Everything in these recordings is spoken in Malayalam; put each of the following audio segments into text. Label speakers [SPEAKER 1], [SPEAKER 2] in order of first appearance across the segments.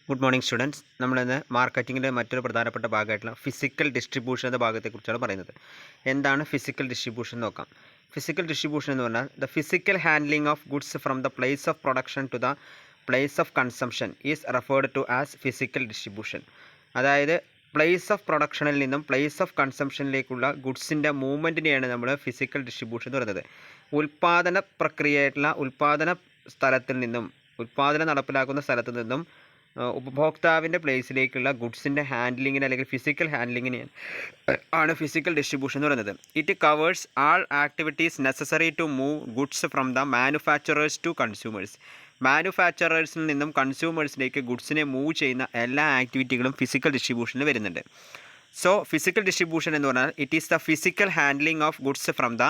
[SPEAKER 1] Good morning students. നമ്മളിന്ന് മാർക്കറ്റിങ്ങിൻ്റെ മറ്റൊരു പ്രധാനപ്പെട്ട ഭാഗമായിട്ടുള്ള ഫിസിക്കൽ ഡിസ്ട്രിബ്യൂഷൻ എന്ന ഭാഗത്തെക്കുറിച്ചാണ് പറയുന്നത്. എന്താണ് ഫിസിക്കൽ ഡിസ്ട്രിബ്യൂഷൻ നോക്കാം. ഫിസിക്കൽ ഡിസ്ട്രിബ്യൂഷൻ എന്ന് പറഞ്ഞാൽ the physical handling of goods from the place of production to the place of consumption is referred to as physical distribution. അതായത് പ്ലേസ് ഓഫ് പ്രൊഡക്ഷനിൽ നിന്നും പ്ലേസ് ഓഫ് കൺസംഷനിലേക്കുള്ള ഗുഡ്സിൻ്റെ മൂവ്മെൻറ്റിനെയാണ് നമ്മൾ ഫിസിക്കൽ ഡിസ്ട്രിബ്യൂഷൻ എന്ന് പറയുന്നത്. ഉൽപ്പാദന പ്രക്രിയയായിട്ടുള്ള ഉൽപ്പാദന സ്ഥലത്തിൽ നിന്നും ഉൽപ്പാദനം നടപ്പിലാക്കുന്ന സ്ഥലത്തു നിന്നും ഉപഭോക്താവിൻ്റെ പ്ലേസിലേക്കുള്ള ഗുഡ്സിൻ്റെ ഹാൻഡ്ലിങ്ങിന് അല്ലെങ്കിൽ ഫിസിക്കൽ ഹാൻഡ്ലിങ്ങിന് ആണ് ഫിസിക്കൽ ഡിസ്ട്രിബ്യൂഷൻ എന്ന് പറയുന്നത്. It covers all activities necessary to move goods from the manufacturers to consumers. മാനുഫാക്ചറേഴ്സിൽ നിന്നും കൺസ്യൂമേഴ്സിലേക്ക് ഗുഡ്സിനെ മൂവ് ചെയ്യുന്ന എല്ലാ ആക്ടിവിറ്റികളും ഫിസിക്കൽ ഡിസ്ട്രിബ്യൂഷനിൽ വരുന്നുണ്ട്. സോ ഫിസിക്കൽ ഡിസ്ട്രിബ്യൂഷൻ എന്ന് പറഞ്ഞാൽ it is the physical handling of goods from the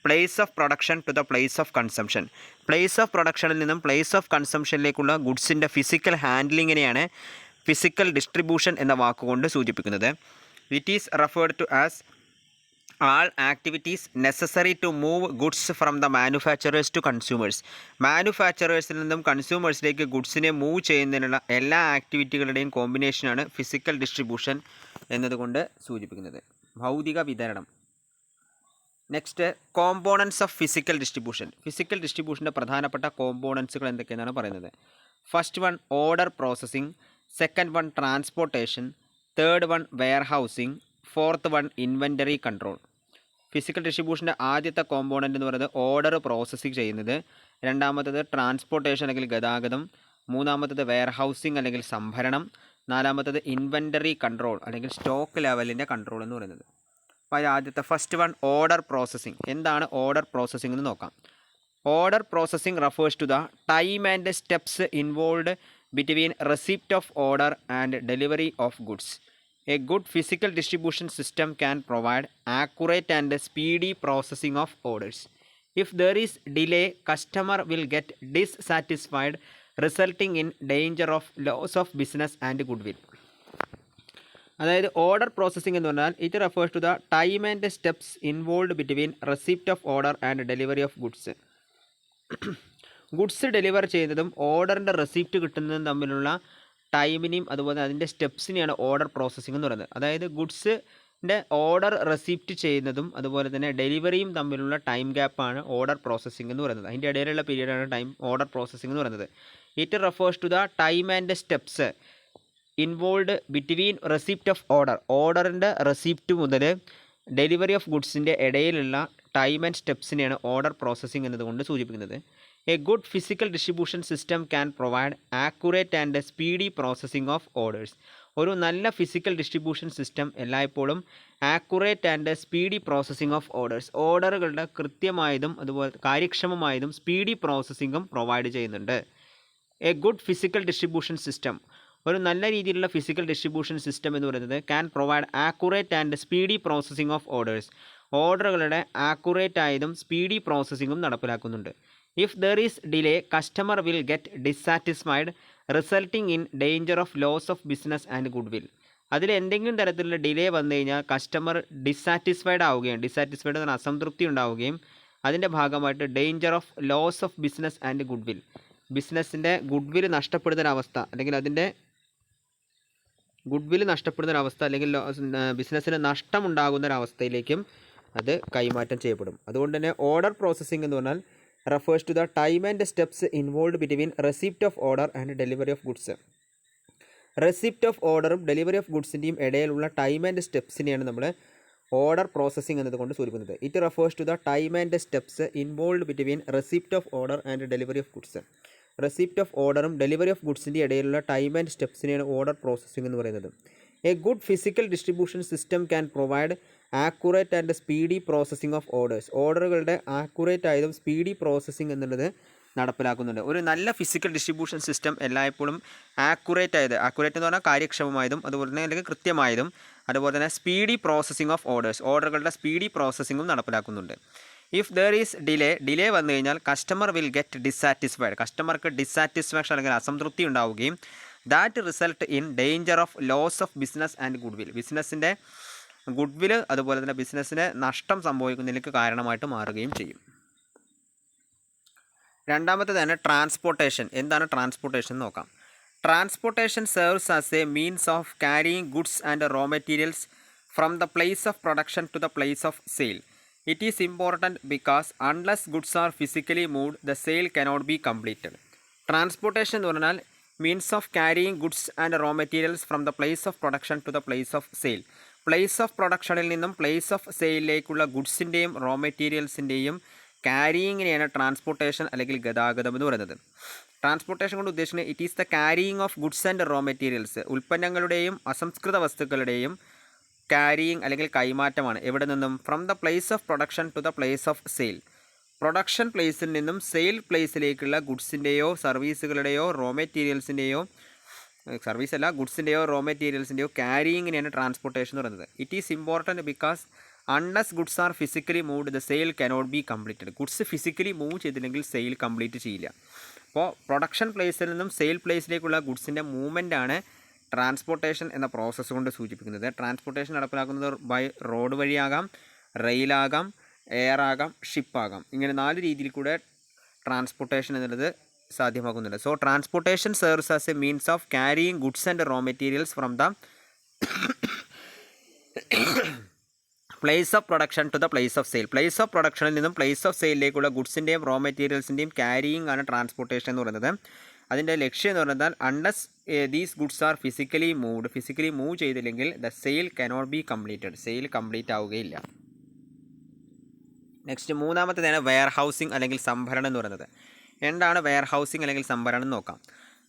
[SPEAKER 1] place of production to the place of consumption. Place of പ്രൊഡക്ഷനിൽ നിന്നും പ്ലേസ് ഓഫ് കൺസംഷനിലേക്കുള്ള ഗുഡ്സിൻ്റെ ഫിസിക്കൽ ഹാൻഡ്ലിങ്ങിനെയാണ് ഫിസിക്കൽ ഡിസ്ട്രിബ്യൂഷൻ എന്ന വാക്കുകൊണ്ട് സൂചിപ്പിക്കുന്നത്. It is referred to as all activities necessary to move goods from the manufacturers to consumers. മാനുഫാക്ചറേഴ്സിൽ നിന്നും കൺസ്യൂമേഴ്സിലേക്ക് ഗുഡ്സിനെ മൂവ് ചെയ്യുന്നതിനുള്ള എല്ലാ ആക്ടിവിറ്റികളുടെയും കോമ്പിനേഷനാണ് ഫിസിക്കൽ ഡിസ്ട്രിബ്യൂഷൻ എന്നതുകൊണ്ട് സൂചിപ്പിക്കുന്നത്. ഭൗതിക വിതരണം. Next, components of physical distribution. Physical ഡിസ്ട്രിബ്യൂഷൻ്റെ പ്രധാനപ്പെട്ട കോമ്പോണൻസുകൾ എന്തൊക്കെയെന്നാണ് പറയുന്നത്. First one order processing, second one transportation, third one warehousing, fourth one inventory control. Physical ഡിസ്ട്രിബ്യൂഷൻ്റെ ആദ്യത്തെ കോമ്പോണൻ്റ് എന്ന് പറയുന്നത് ഓർഡർ പ്രോസസ്സിംഗ് ചെയ്യുന്നത്, രണ്ടാമത്തേത് ട്രാൻസ്പോർട്ടേഷൻ അല്ലെങ്കിൽ ഗതാഗതം, മൂന്നാമത്തേത് വെയർ ഹൗസിംഗ് അല്ലെങ്കിൽ സംഭരണം, നാലാമത്തേത് ഇൻവെൻ്ററി കൺട്രോൾ അല്ലെങ്കിൽ സ്റ്റോക്ക് ലെവലിൻ്റെ കൺട്രോൾ എന്ന് പറയുന്നത്. അപ്പോൾ ആദ്യത്തെ ഫസ്റ്റ് വൺ ഓർഡർ പ്രോസസ്സിംഗ്. എന്താണ് ഓർഡർ പ്രോസസ്സിംഗ് എന്ന് നോക്കാം. Order processing refers to the time and steps involved between receipt of order and delivery of goods. A good physical distribution system can provide accurate and speedy processing of orders. If there is delay, customer will get dissatisfied, resulting in danger of loss of business and good will. അതായത് ഓർഡർ പ്രോസസ്സിംഗ് എന്ന് പറഞ്ഞാൽ it refers to the time and steps involved between receipt of order and delivery of goods. Goods deliver ചെയ്യുന്നതും ഓർഡറിൻ്റെ റെസിപ്റ്റ് കിട്ടുന്നതും തമ്മിലുള്ള ടൈമിനെയും അതുപോലെ അതിൻ്റെ സ്റ്റെപ്സിനെയാണ് ഓർഡർ പ്രോസസ്സിംഗ് എന്ന് പറയുന്നത്. അതായത് ഗുഡ്സിൻ്റെ ഓർഡർ റെസിപ്റ്റ് ചെയ്യുന്നതും അതുപോലെ തന്നെ ഡെലിവറിയും തമ്മിലുള്ള ടൈം ഗ്യാപ്പാണ് ഓർഡർ പ്രോസസ്സിംഗ് എന്ന് പറയുന്നത്. അതിൻ്റെ ഇടയിലുള്ള പീരീഡാണ് ഓർഡർ പ്രോസസ്സിംഗ് എന്ന് പറയുന്നത്. It refers to the time and steps involved between receipt of order. ഓർഡറിൻ്റെ റെസിപ്റ്റ് മുതൽ ഡെലിവറി ഓഫ് ഗുഡ്സിൻ്റെ ഇടയിലുള്ള ടൈം ആൻഡ് സ്റ്റെപ്സിനെയാണ് ഓർഡർ പ്രോസസ്സിംഗ് എന്നതുകൊണ്ട് സൂചിപ്പിക്കുന്നത്. A good physical distribution system can provide accurate and speedy processing of orders. ഒരു നല്ല ഫിസിക്കൽ ഡിസ്ട്രിബ്യൂഷൻ സിസ്റ്റം എല്ലായ്പ്പോഴും accurate and speedy processing of orders, ഓർഡറുകളുടെ കൃത്യമായതും അതുപോലെ കാര്യക്ഷമമായതും സ്പീഡി പ്രോസസ്സിംഗും പ്രൊവൈഡ് ചെയ്യുന്നുണ്ട്. A good physical distribution system, ഒരു നല്ല രീതിയിലുള്ള ഫിസിക്കൽ ഡിസ്ട്രിബ്യൂഷൻ സിസ്റ്റം എന്ന് പറയുന്നത് can provide accurate and speedy processing of orders, ഓർഡറുകളുടെ ആക്യുറേറ്റ് ആയതും സ്പീഡി പ്രോസസ്സിംഗും നടപ്പിലാക്കുന്നുണ്ട്. If there is delay, customer will get dissatisfied, resulting in danger of loss of business and good will. അതിൽ എന്തെങ്കിലും തരത്തിലുള്ള ഡിലേ വന്നു കഴിഞ്ഞാൽ കസ്റ്റമർ ഡിസ്സാറ്റിസ്ഫൈഡ് ആവുകയും, ഡിസ്സാറ്റിസ്ഫൈഡ് എന്ന അസംതൃപ്തി ഉണ്ടാവുകയും അതിൻ്റെ ഭാഗമായിട്ട് danger of loss of business and good will, ബിസിനസ്സിൻ്റെ ഗുഡ് വിൽ നഷ്ടപ്പെടുന്നൊരവസ്ഥ അല്ലെങ്കിൽ അതിൻ്റെ ഗുഡ് വിൽ നഷ്ടപ്പെടുന്നൊരവസ്ഥ അല്ലെങ്കിൽ ബിസിനസ്സിന് നഷ്ടമുണ്ടാകുന്നൊരവസ്ഥയിലേക്കും അത് കൈമാറ്റം ചെയ്യപ്പെടും. അതുകൊണ്ട് തന്നെ ഓർഡർ പ്രോസസ്സിംഗ് എന്ന് പറഞ്ഞാൽ refers to the time and steps involved between receipt of order and delivery of goods. Receipt of ഓർഡറും ഡെലിവറി ഓഫ് ഗുഡ്സിൻ്റെയും ഇടയിലുള്ള ടൈം ആൻഡ് സ്റ്റെപ്സിനെയാണ് നമ്മൾ ഓർഡർ പ്രോസസ്സിംഗ് എന്നതുകൊണ്ട് സൂചിപ്പിക്കുന്നത്. It refers to the time and steps involved between receipt of order and delivery of goods. Receipt of ഓർഡറും ഡെലിവറി ഓഫ് ഗുഡ്സിൻ്റെ ഇടയിലുള്ള ടൈം ആൻഡ് സ്റ്റെപ്സിനെയാണ് ഓർഡർ പ്രോസസ്സിംഗ് എന്ന് പറയുന്നത്. A good physical distribution system can provide accurate and speedy processing of orders, ഓർഡറുകളുടെ ആക്യുറേറ്റ് ആയതും സ്പീഡി പ്രോസസ്സിംഗ് എന്നുള്ളത് നടപ്പിലാക്കുന്നുണ്ട്. ഒരു നല്ല ഫിസിക്കൽ ഡിസ്ട്രിബ്യൂഷൻ സിസ്റ്റം എല്ലായ്പ്പോഴും ആക്യുറേറ്റ് എന്ന് പറഞ്ഞാൽ കാര്യക്ഷമമായതും അതുപോലെ തന്നെ അല്ലെങ്കിൽ കൃത്യമായതും അതുപോലെ തന്നെ സ്പീഡി പ്രോസസ്സിംഗ് ഓഫ് ഓർഡേഴ്സ്, ഓർഡറുകളുടെ സ്പീഡി പ്രോസസ്സിങ്ങും നടപ്പിലാക്കുന്നുണ്ട്. ഇഫ് ദർ ഈസ് ഡിലേ വന്നു കഴിഞ്ഞാൽ കസ്റ്റമർ വിൽ ഗെറ്റ് ഡിസ്സാറ്റിസ്ഫൈഡ്, കസ്റ്റമർക്ക് ഡിസ്സാറ്റിസ്ഫാക്ഷൻ അല്ലെങ്കിൽ അസംതൃപ്തി ഉണ്ടാവുകയും that result in danger of loss of business and good will, ബിസിനസ്സിൻ്റെ ഗുഡ് വിൽ അതുപോലെ തന്നെ ബിസിനസ്സിന് നഷ്ടം സംഭവിക്കുന്നതിലേക്ക് കാരണമായിട്ട് മാറുകയും ചെയ്യും. രണ്ടാമത്തേതാണ് ട്രാൻസ്പോർട്ടേഷൻ. എന്താണ് ട്രാൻസ്പോർട്ടേഷൻ നോക്കാം. Transportation serves as a means of carrying goods and raw materials from the place of production to the place of sale. It is important because unless goods are physically moved, the sale cannot be completed. Transportation എന്ന് പറഞ്ഞാൽ means of carrying goods and raw materials from the place of production to the place of sale. Place of പ്രൊഡക്ഷനിൽ നിന്നും പ്ലേസ് ഓഫ് സെയിലിലേക്കുള്ള ഗുഡ്സിൻ്റെയും റോ മെറ്റീരിയൽസിൻ്റെയും ക്യാരിയിങ്ങിനെയാണ് ട്രാൻസ്പോർട്ടേഷൻ അല്ലെങ്കിൽ ഗതാഗതം എന്ന് പറയുന്നത്. ട്രാൻസ്പോർട്ടേഷൻ കൊണ്ട് ഉദ്ദേശിക്കുന്നത് it is the carrying of goods and raw materials, ഉൽപ്പന്നങ്ങളുടെയും അസംസ്കൃത വസ്തുക്കളുടെയും ക്യാരിയിങ് അല്ലെങ്കിൽ കൈമാറ്റമാണ്. എവിടെ നിന്നും? From the place of production to the place of sale. Production പ്ലേസിൽ നിന്നും സെയിൽ പ്ലേസിലേക്കുള്ള ഗുഡ്സിൻ്റെയോ സർവീസുകളുടെയോ റോ മെറ്റീരിയൽസിൻ്റെയോ ഗുഡ്സിൻ്റെയോ റോ മെറ്റീരിയൽസിൻ്റെയോ ക്യാരിയിങ്ങിനെയാണ് ട്രാൻസ്പോർട്ടേഷൻ എന്ന് പറയുന്നത്. It is important because unless goods are physically moved the sale cannot be completed. Goods physically move ചെയ്തില്ലെങ്കിൽ സെയിൽ കംപ്ലീറ്റ് ചെയ്യില്ല. അപ്പോൾ പ്രൊഡക്ഷൻ പ്ലേസിൽ നിന്നും സെയിൽ പ്ലേസിലേക്കുള്ള ഗുഡ്സിൻ്റെ മൂവ്മെൻറ്റാണ് ട്രാൻസ്പോർട്ടേഷൻ എന്ന പ്രോസസ്സ് കൊണ്ട് സൂചിപ്പിക്കുന്നത്. ട്രാൻസ്പോർട്ടേഷൻ നടപ്പിലാക്കുന്നത് ബൈ റോഡ് വഴിയാകാം, റെയിലാകാം, എയർ ആകാം, ഷിപ്പാകാം. ഇങ്ങനെ 4 രീതിയിൽ കൂടെ ട്രാൻസ്പോർട്ടേഷൻ എന്നുള്ളത് സാധ്യമാക്കുന്നുണ്ട്. So transportation serves as a means of carrying goods and raw materials from the place of production to the place of sale. Place of പ്രൊഡക്ഷനിൽ നിന്നും പ്ലേസ് ഓഫ് സെയിലിലേക്കുള്ള ഗുഡ്സിൻ്റെയും റോ മെറ്റീരിയൽസിൻ്റെയും ക്യാരിയിങ് ആണ് ട്രാൻസ്പോർട്ടേഷൻ എന്ന് പറയുന്നത്. അതിൻ്റെ ലക്ഷ്യം എന്ന് പറയുന്നത് unless these goods are physically move ചെയ്തില്ലെങ്കിൽ the sale cannot be completed. Sale complete ആവുകയില്ല. നെക്സ്റ്റ് മൂന്നാമത്തേതാണ് വെയർ ഹൗസിംഗ് അല്ലെങ്കിൽ സംഭരണം എന്ന് പറയുന്നത്. എന്താണ് വെയർ ഹൗസിംഗ് അല്ലെങ്കിൽ സംഭരണം എന്ന് നോക്കാം.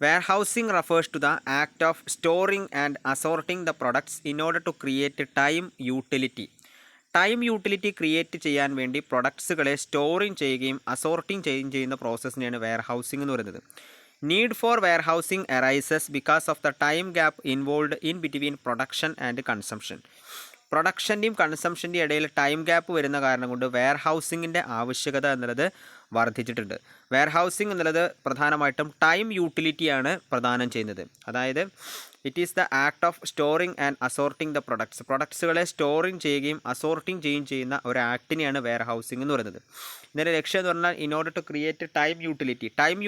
[SPEAKER 1] Warehousing refers to the act of storing and assorting the products in order to create time utility. Time utility create ചെയ്യാൻ വേണ്ടി പ്രൊഡക്ട്സുകളെ സ്റ്റോറിങ് ചെയ്യുകയും അസോർട്ടിങ് ചെയ്യുന്ന പ്രോസസ്സിനെയാണ് വെയർ ഹൗസിംഗ് എന്ന് പറയുന്നത്. Need for warehousing arises because of the time gap involve in between production and consumption. പ്രൊഡക്ഷൻ്റെയും കൺസംഷൻ്റെയും ഇടയിൽ ടൈം ഗ്യാപ്പ് വരുന്ന കാരണം കൊണ്ട് വെയർ ഹൗസിങ്ങിൻ്റെ ആവശ്യകത എന്നുള്ളത് വർദ്ധിച്ചിട്ടുണ്ട്. വെയർ ഹൗസിംഗ് എന്നുള്ളത് പ്രധാനമായിട്ടും ടൈം യൂട്ടിലിറ്റിയാണ് പ്രദാനം ചെയ്യുന്നത്. അതായത് it is the act of storing and assorting the products. പ്രൊഡക്ട്സുകളെ സ്റ്റോറിംഗ് ചെയ്യുകയും അസോർട്ടിംഗ് ചെയ്യുന്ന ഒരു ആക്ടിനെയാണ് വെയർ ഹൗസിംഗ് എന്ന് പറയുന്നത്. ഇതിൻ്റെ ലക്ഷ്യം എന്ന് പറഞ്ഞാൽ in order to create time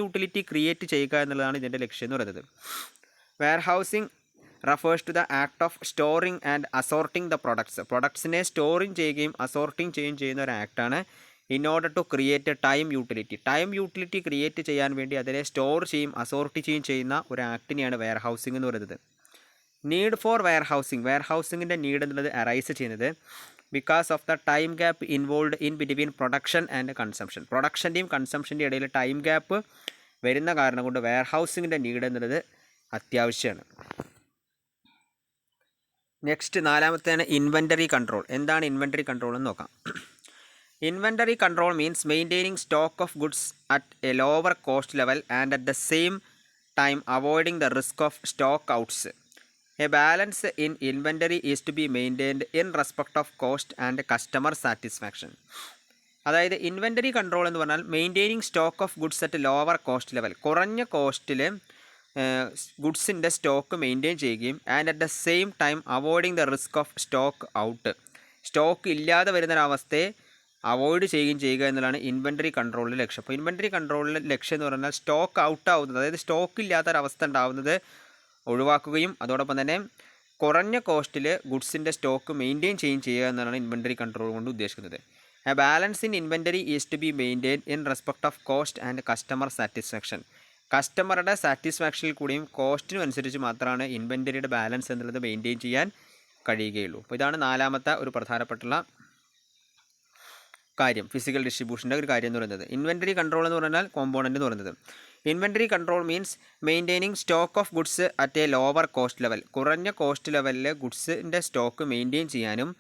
[SPEAKER 1] utility create ചെയ്യുക എന്നുള്ളതാണ് ഇതിൻ്റെ ലക്ഷ്യം എന്ന് പറയുന്നത്. Warehousing refers to the act of storing and assorting the products. പ്രൊഡക്ട്സിനെ സ്റ്റോറിംഗ് ചെയ്യുകയും അസോർട്ടിംഗ് ചെയ്യുന്ന ഒരു ആക്ടാണ് in order to create time utility. Time utility create ചെയ്യാൻ വേണ്ടി അതിനെ സ്റ്റോർ ചെയ്യും അസോർട്ട് ചെയ്യുന്ന ഒരു ആക്ടിനെയാണ് വെയർ ഹൗസിംഗ് എന്ന് പറയുന്നത്. നീഡ് ഫോർ വെയർ ഹൗസിങ്ങിൻ്റെ നീഡ് എന്നുള്ളത് അറൈസ് ചെയ്യുന്നത് because of the time gap involve in between production and consumption. പ്രൊഡക്ഷൻ്റെയും കൺസംഷൻ്റെയും ഇടയിൽ ടൈം ഗ്യാപ്പ് വരുന്ന കാരണം കൊണ്ട് വെയർ ഹൗസിങ്ങിൻ്റെ നീഡ് എന്നുള്ളത് അത്യാവശ്യമാണ്. നെക്സ്റ്റ് നാലാമത്തേതാണ് ഇൻവെൻ്ററി കൺട്രോൾ. എന്താണ് ഇൻവെൻ്ററി കൺട്രോൾ എന്ന് നോക്കാം. Inventory control means maintaining stock of goods at a lower cost level and at the same time avoiding the risk of stock outs. A balance in inventory is to be maintained in respect of cost and customer satisfaction. അതായത് ഇൻവെൻ്ററി കൺട്രോൾ എന്ന് പറഞ്ഞാൽ maintaining stock of goods at lower cost level, കുറഞ്ഞ കോസ്റ്റിൽ ഗുഡ്സിൻ്റെ സ്റ്റോക്ക് മെയിൻറ്റെയിൻ ചെയ്യുകയും and at the same time avoiding the risk of stock out. Stock ഇല്ലാതെ വരുന്നൊരവസ്ഥയെ അവോയ്ഡ് ചെയ്യുക എന്നുള്ളതാണ് ഇൻവെൻ്ററി കൺട്രോളിൻ്റെ ലക്ഷ്യം. അപ്പോൾ ഇൻവെൻ്ററി കൺട്രോളിൻ്റെ ലക്ഷ്യം എന്ന് പറഞ്ഞാൽ സ്റ്റോക്ക് ഔട്ട് ആവുന്നത്, അതായത് സ്റ്റോക്ക് ഇല്ലാത്തൊരവസ്ഥ ഉണ്ടാവുന്നത് ഒഴിവാക്കുകയും അതോടൊപ്പം തന്നെ കുറഞ്ഞ കോസ്റ്റിൽ ഗുഡ്സിൻ്റെ സ്റ്റോക്ക് മെയിൻറ്റെയിൻ ചെയ്യുക എന്നാണ് ഇൻവെൻ്ററി കൺട്രോൾ കൊണ്ട് ഉദ്ദേശിക്കുന്നത്. A balance in inventory is to be maintain in respect of cost and customer satisfaction. കസ്റ്റമറുടെ സാറ്റിസ്ഫാക്ഷനിൽ കൂടിയും കോസ്റ്റിനും അനുസരിച്ച് മാത്രമാണ് ഇൻവെൻ്ററിയുടെ ബാലൻസ് എന്നുള്ളത് മെയിൻറ്റെയിൻ ചെയ്യാൻ കഴിയുകയുള്ളൂ. അപ്പോൾ ഇതാണ് നാലാമത്തെ ഒരു പ്രധാനപ്പെട്ടുള്ള കാര്യം, ഫിസിക്കൽ ഡിസ്ട്രിബ്യൂഷൻ്റെ ഒരു കാര്യം എന്ന് പറയുന്നത്. ഇൻവെൻ്ററി കൺട്രോൾ എന്ന് പറഞ്ഞാൽ കോമ്പോണൻ്റ് എന്ന് പറയുന്നത്. Inventory control means maintaining stock of goods at a lower cost level, കുറഞ്ഞ കോസ്റ്റ് ലെവലിൽ ഗുഡ്സിൻ്റെ സ്റ്റോക്ക് മെയിൻറ്റെയിൻ ചെയ്യാനും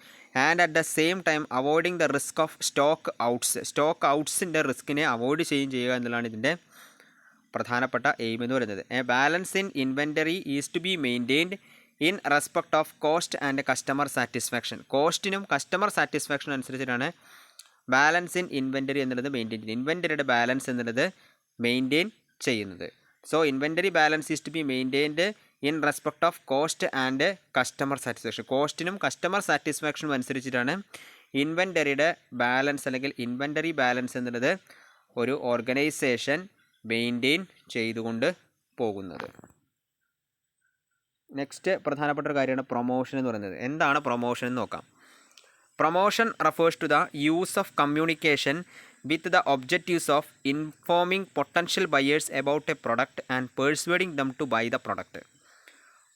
[SPEAKER 1] and at the same time avoiding the risk of stock ഔട്ട്സിൻ്റെ റിസ്കിനെ അവോയ്ഡ് ചെയ്യുക എന്നുള്ളതാണ് ഇതിൻ്റെ പ്രധാനപ്പെട്ട എയിം എന്ന് പറയുന്നത്. A balance in inventory is to be maintained in respect of cost and customer satisfaction. കോസ്റ്റിനും കസ്റ്റമർ സാറ്റിസ്ഫാക്ഷനും അനുസരിച്ചിട്ടാണ് ബാലൻസ് ഇൻ ഇൻവെൻ്ററി എന്നുള്ളത് മെയിൻറ്റെയിൻ ചെയ്യുന്നത്, ഇൻവെൻ്ററിയുടെ ബാലൻസ് എന്നുള്ളത് മെയിൻറ്റെയിൻ ചെയ്യുന്നത്. So inventory balance is to be maintained in respect of cost and customer satisfaction. കോസ്റ്റിനും കസ്റ്റമർ സാറ്റിസ്ഫാക്ഷനും അനുസരിച്ചിട്ടാണ് ഇൻവെൻ്ററിയുടെ ബാലൻസ് അല്ലെങ്കിൽ ഇൻവെൻ്ററി ബാലൻസ് എന്നുള്ളത് ഒരു ഓർഗനൈസേഷൻ മെയിൻറ്റെയിൻ ചെയ്തുകൊണ്ട് പോകുന്നത്. നെക്സ്റ്റ് പ്രധാനപ്പെട്ട ഒരു കാര്യമാണ് പ്രൊമോഷൻ എന്ന് പറയുന്നത്. എന്താണ് പ്രൊമോഷൻ എന്ന് നോക്കാം. Promotion refers to the use of communication with the objectives of informing potential buyers about a product and persuading them to buy the product.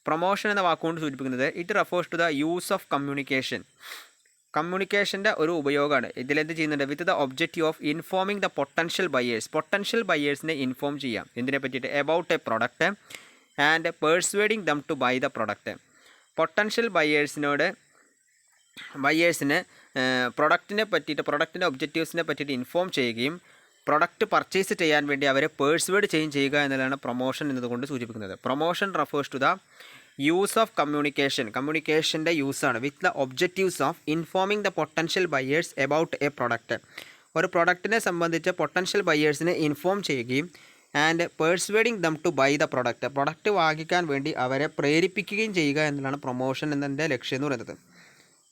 [SPEAKER 1] പ്രൊമോഷൻ എന്ന വാക്കുകൊണ്ട് സൂചിപ്പിക്കുന്നത് it refers to the use of communication. കമ്മ്യൂണിക്കേഷൻ്റെ ഒരു ഉപയോഗമാണ്. ഇതിലെന്ത് ചെയ്യുന്നുണ്ട്? With the objective of informing the potential buyers. Potential ബയേഴ്സിനെ ഇൻഫോം ചെയ്യാം. എന്തിനെ പറ്റിയിട്ട്? About a product and persuading them to buy the product. Potential ബയേഴ്സിന് പ്രൊഡക്റ്റിനെ പറ്റിയിട്ട്, പ്രൊഡക്റ്റിൻ്റെ ഒബ്ജക്റ്റീവ്സിനെ പറ്റിയിട്ട് ഇൻഫോം ചെയ്യുകയും പ്രൊഡക്റ്റ് പർച്ചേസ് ചെയ്യാൻ വേണ്ടി അവരെ പേഴ്സ്വേഡ് ചെയ്യുക എന്നതാണ് പ്രൊമോഷൻ എന്നതുകൊണ്ട് സൂചിപ്പിക്കുന്നത്. Promotion refers to the use of communication. കമ്മ്യൂണിക്കേഷൻ്റെ യൂസാണ് with the objectives of informing the potential buyers about a product. ഒരു പ്രൊഡക്റ്റിനെ സംബന്ധിച്ച് പൊട്ടൻഷ്യൽ ബയേഴ്സിനെ ഇൻഫോം ചെയ്യുകയും and persuading them to buy the product. Product വാങ്ങിക്കാൻ വേണ്ടി അവരെ പ്രേരിപ്പിക്കുകയും ചെയ്യുക എന്നതാണ് പ്രൊമോഷൻ എന്നതിൻ്റെ ലക്ഷ്യം എന്ന് പറയുന്നത്.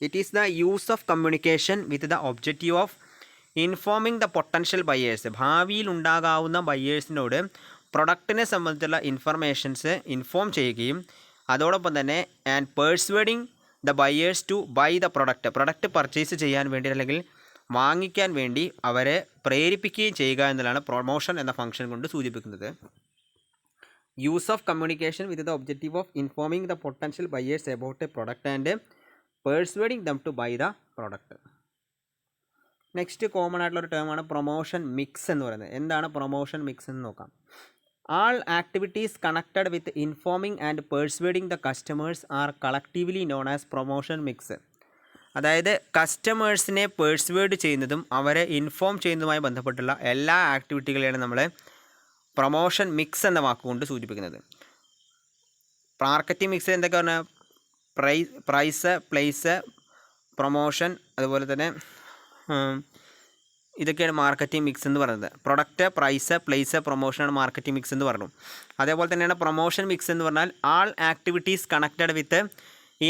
[SPEAKER 1] It is the use of communication with the objective of informing the potential buyers. ഭാവിയിൽ ഉണ്ടാകാവുന്ന ബയേഴ്സിനോട് പ്രൊഡക്റ്റിനെ സംബന്ധിച്ചുള്ള ഇൻഫർമേഷൻസ് ഇൻഫോം ചെയ്യുകയും അതോടൊപ്പം തന്നെ and persuading the buyers to buy the product purchase ചെയ്യാൻ വേണ്ടി അല്ലെങ്കിൽ വാങ്ങിക്കാൻ വേണ്ടി അവരെ പ്രേരിപ്പിക്കുകയും ചെയ്യുക എന്നതാണ് പ്രൊമോഷൻ എന്ന ഫംഗ്ഷൻ കൊണ്ട് സൂചിപ്പിക്കുന്നത്. Use of communication with the objective of informing the potential buyers about a product and persuading them to buy the product. Next common ആയിട്ടുള്ളൊരു ടേമാണ് പ്രൊമോഷൻ മിക്സ് എന്ന് പറയുന്നത്. എന്താണ് പ്രൊമോഷൻ മിക്സ് എന്ന് നോക്കാം. All activities connected with informing and persuading the customers are collectively known as promotion mix. അതായത് കസ്റ്റമേഴ്സിനെ പേഴ്സ്വേഡ് ചെയ്യുന്നതും അവരെ ഇൻഫോം ചെയ്യുന്നതുമായി ബന്ധപ്പെട്ടുള്ള എല്ലാ ആക്ടിവിറ്റികളെയാണ് നമ്മൾ പ്രൊമോഷൻ മിക്സ് എന്ന വാക്കുകൊണ്ട് സൂചിപ്പിക്കുന്നത്. മാർക്കറ്റിംഗ് മിക്സ് എന്തൊക്കെ പറഞ്ഞാൽ പ്രൈസ്, പ്ലേസ്, പ്രൊമോഷൻ, അതുപോലെ തന്നെ ഇതൊക്കെയാണ് മാർക്കറ്റിംഗ് മിക്സ് എന്ന് പറയുന്നത്. പ്രൊഡക്റ്റ്, പ്രൈസ്, പ്ലേസ്, പ്രൊമോഷനാണ് മാർക്കറ്റിംഗ് മിക്സ് എന്ന് പറഞ്ഞു. അതേപോലെ തന്നെയാണ് പ്രൊമോഷൻ മിക്സ് എന്ന് പറഞ്ഞാൽ all activities connected with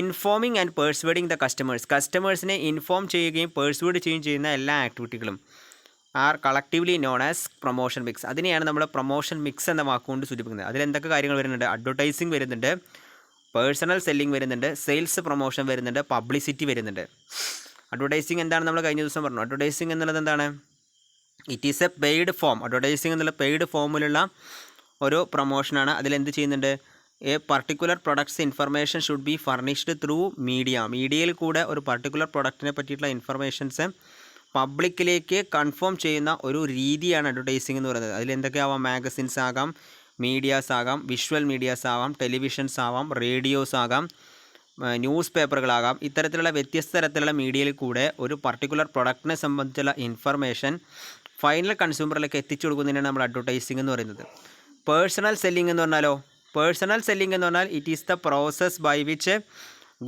[SPEAKER 1] informing and persuading the കസ്റ്റമേഴ്സിനെ ഇൻഫോം ചെയ്യുകയും പേഴ്സ്വേഡ് ചെയ്യുകയും ചെയ്യുന്ന എല്ലാ ആക്ടിവിറ്റികളും are collectively known as promotion mix. അതിനെയാണ് നമ്മൾ പ്രൊമോഷൻ മിക്സ് എന്ന വാക്കുകൊണ്ട് സൂചിപ്പിക്കുന്നത്. അതിലെന്തൊക്കെ കാര്യങ്ങൾ വരുന്നുണ്ട്? അഡ്വർടൈസിങ് വരുന്നുണ്ട്, പേഴ്സണൽ സെല്ലിംഗ് വരുന്നുണ്ട്, സെയിൽസ് പ്രൊമോഷൻ വരുന്നുണ്ട്, പബ്ലിസിറ്റി വരുന്നുണ്ട്. അഡ്വർടൈസിങ് എന്താണ് നമ്മൾ കഴിഞ്ഞ ദിവസം പറഞ്ഞു. അഡ്വർടൈസിങ് എന്നുള്ളത് എന്താണ്? It is A paid form. Advertising എന്നുള്ള പെയ്ഡ് ഫോമിലുള്ള ഒരു പ്രൊമോഷനാണ്. അതിലെന്ത് ചെയ്യുന്നുണ്ട്? A particular products information should be furnished through മീഡിയയിൽ കൂടെ ഒരു പർട്ടിക്കുലർ പ്രൊഡക്റ്റിനെ പറ്റിയിട്ടുള്ള ഇൻഫർമേഷൻസ് പബ്ലിക്കിലേക്ക് കൺഫേം ചെയ്യുന്ന ഒരു രീതിയാണ് അഡ്വർടൈസിങ് എന്ന് പറയുന്നത്. അതിലെന്തൊക്കെയാവാം? മാഗസിൻസ് ആകാം, മീഡിയാസ് ആകാം, വിഷ്വൽ മീഡിയാസ് ആവാം, ടെലിവിഷൻസ് ആവാം, റേഡിയോസ് ആകാം, ന്യൂസ് പേപ്പറുകളാകാം. ഇത്തരത്തിലുള്ള വ്യത്യസ്ത തരത്തിലുള്ള മീഡിയയിൽ കൂടെ ഒരു പർട്ടിക്കുലർ പ്രൊഡക്റ്റിനെ സംബന്ധിച്ചുള്ള ഇൻഫർമേഷൻ ഫൈനൽ കൺസ്യൂമറിലേക്ക് എത്തിച്ചു കൊടുക്കുന്നതിനാണ് നമ്മൾ അഡ്വർടൈസിംഗ് എന്ന് പറയുന്നത്. പേഴ്സണൽ സെല്ലിംഗ് എന്ന് പറഞ്ഞാലോ? പേഴ്സണൽ സെല്ലിംഗ് എന്ന് പറഞ്ഞാൽ it is the process by which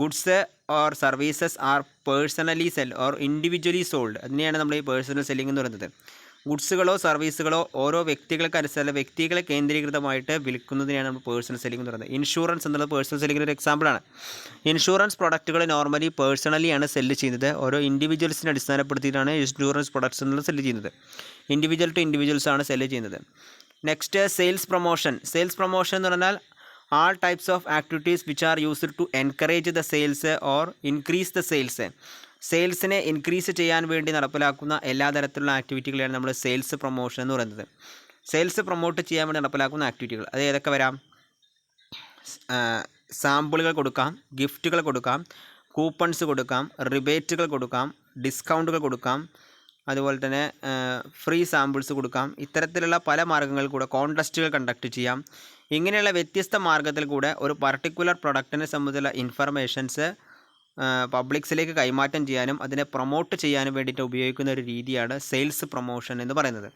[SPEAKER 1] goods or services are personally sell or individually sold. അതിനെയാണ് നമ്മൾ ഈ പേഴ്സണൽ സെല്ലിംഗ് എന്ന് പറയുന്നത്. ഗുഡ്സുകളോ സർവീസുകളോ ഓരോ വ്യക്തികൾക്കനുസരിച്ച് വ്യക്തികളെ കേന്ദ്രീകൃതമായിട്ട് വിൽക്കുന്നതിനെയാണ് നമ്മൾ പേഴ്സണൽ സെല്ലിംഗ് എന്ന് പറയുന്നത്. ഇൻഷുറൻസ് എന്നുള്ളത് പേഴ്സണൽ സെല്ലിംഗിൻ്റെ ഒരു എക്സാമ്പിളാണ്. ഇൻഷുറൻസ് പ്രൊഡക്റ്റുകൾ നോർമലി പേഴ്സണലിയാണ് സെല്ല് ചെയ്യുന്നത്. ഓരോ ഇൻഡിവിജ്വൽസിനെ അടിസ്ഥാനപ്പെടുത്തിയിട്ടാണ് ഇൻഷുറൻസ് പ്രൊഡക്ട്സ് എന്നുള്ളത് സെല്ല് ചെയ്യുന്നത്. ഇൻഡിവിജ്വൽ ടു ഇൻഡിവിജ്വൽസ് ആണ് സെല്ല് ചെയ്യുന്നത്. Next sales promotion. Sales promotion എന്ന് പറഞ്ഞാൽ all types of activities which are used to encourage the sales or increase the sales. സെയിൽസിനെ ഇൻക്രീസ് ചെയ്യാൻ വേണ്ടി നടപ്പിലാക്കുന്ന എല്ലാ തരത്തിലുള്ള ആക്ടിവിറ്റികളെയാണ് നമ്മൾ സെയിൽസ് പ്രൊമോഷൻ എന്ന് പറയുന്നത്. സെയിൽസ് പ്രൊമോട്ട് ചെയ്യാൻ വേണ്ടി നടപ്പിലാക്കുന്ന ആക്ടിവിറ്റികൾ അത് ഏതൊക്കെ വരാം? സാമ്പിളുകൾ കൊടുക്കാം, ഗിഫ്റ്റുകൾ കൊടുക്കാം, കൂപ്പൺസ് കൊടുക്കാം, റിബേറ്റുകൾ കൊടുക്കാം, ഡിസ്കൗണ്ടുകൾ കൊടുക്കാം, അതുപോലെ തന്നെ ഫ്രീ സാമ്പിൾസ് കൊടുക്കാം. ഇത്തരത്തിലുള്ള പല മാർഗ്ഗങ്ങളിൽ കൂടെ കോൺടെസ്റ്റുകൾ കണ്ടക്ട് ചെയ്യാം. ഇങ്ങനെയുള്ള വ്യത്യസ്ത മാർഗ്ഗത്തിൽ കൂടെ ഒരു പർട്ടിക്കുലർ പ്രൊഡക്റ്റിനെ സംബന്ധിച്ചുള്ള ഇൻഫർമേഷൻസ് പബ്ലിക്സിലേക്ക് കൈമാറ്റം ചെയ്യാനും അതിനെ പ്രൊമോട്ട് ചെയ്യാനും വേണ്ടിയിട്ട് ഉപയോഗിക്കുന്ന ഒരു രീതിയാണ് സെയിൽസ് പ്രൊമോഷൻ എന്ന് പറയുന്നത്.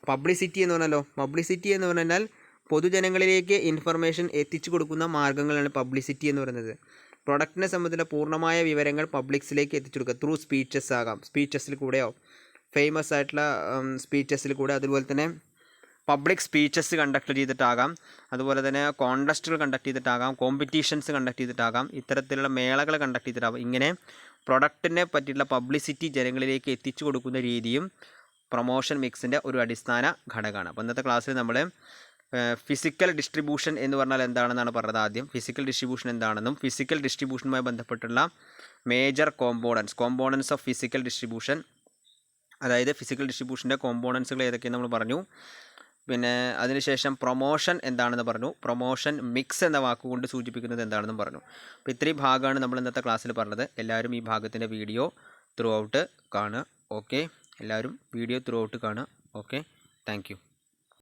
[SPEAKER 1] പബ്ലിസിറ്റി എന്ന് പറഞ്ഞാലോ? പബ്ലിസിറ്റി എന്ന് പറഞ്ഞാൽ പൊതുജനങ്ങളിലേക്ക് ഇൻഫർമേഷൻ എത്തിച്ചു കൊടുക്കുന്ന മാർഗ്ഗങ്ങളാണ് പബ്ലിസിറ്റി എന്ന് പറയുന്നത്. പ്രൊഡക്റ്റിനെ സംബന്ധിച്ചുള്ള പൂർണ്ണമായ വിവരങ്ങൾ പബ്ലിക്സിലേക്ക് എത്തിച്ചു കൊടുക്കുക. ത്രൂ സ്പീച്ചസ് ആകാം, സ്പീച്ചസിൽ കൂടെയോ ഫേമസ് ആയിട്ടുള്ള സ്പീച്ചസിൽ കൂടെ, അതുപോലെ തന്നെ പബ്ലിക് സ്പീച്ചസ് കണ്ടക്ട് ചെയ്തിട്ടാകാം, അതുപോലെ തന്നെ കോൺടെസ്റ്റുകൾ കണ്ടക്ട് ചെയ്തിട്ടാകാം, കോമ്പറ്റീഷൻസ് കണ്ടക്ട് ചെയ്തിട്ടാകാം, ഇത്തരത്തിലുള്ള മേളകൾ കണ്ടക്ട് ചെയ്തിട്ടാകാം. ഇങ്ങനെ പ്രൊഡക്റ്റിനെ പറ്റിയുള്ള പബ്ലിസിറ്റി ജനങ്ങളിലേക്ക് എത്തിച്ചു കൊടുക്കുന്ന രീതിയും പ്രൊമോഷൻ മിക്സിൻ്റെ ഒരു അടിസ്ഥാന ഘടകമാണ്. അപ്പോൾ ഇന്നത്തെ ക്ലാസ്സിൽ നമ്മൾ ഫിസിക്കൽ ഡിസ്ട്രിബ്യൂഷൻ എന്ന് പറഞ്ഞാൽ എന്താണെന്നാണ് പറഞ്ഞത് ആദ്യം. ഫിസിക്കൽ ഡിസ്ട്രിബ്യൂഷൻ എന്താണെന്നും ഫിസിക്കൽ ഡിസ്ട്രിബ്യൂഷനുമായി ബന്ധപ്പെട്ടുള്ള major components of physical distribution, അതായത് ഫിസിക്കൽ ഡിസ്ട്രിബ്യൂഷൻ്റെ കോമ്പോണൻസുകൾ ഏതൊക്കെയെന്ന് നമ്മൾ പറഞ്ഞു. പിന്നെ അതിനുശേഷം പ്രൊമോഷൻ എന്താണെന്ന് പറഞ്ഞു. പ്രൊമോഷൻ മിക്സ് എന്ന വാക്കുകൊണ്ട് സൂചിപ്പിക്കുന്നത് എന്താണെന്നും പറഞ്ഞു. അപ്പോൾ ഇത്രയും ഭാഗമാണ് നമ്മൾ ഇന്നത്തെ ക്ലാസ്സിൽ പറഞ്ഞത്. എല്ലാവരും ഈ ഭാഗത്തിൻ്റെ വീഡിയോ ത്രൂ ഔട്ട് കാണുക. ഓക്കെ, എല്ലാവരും വീഡിയോ ത്രൂ ഔട്ട് കാണുക. Okay, thank you.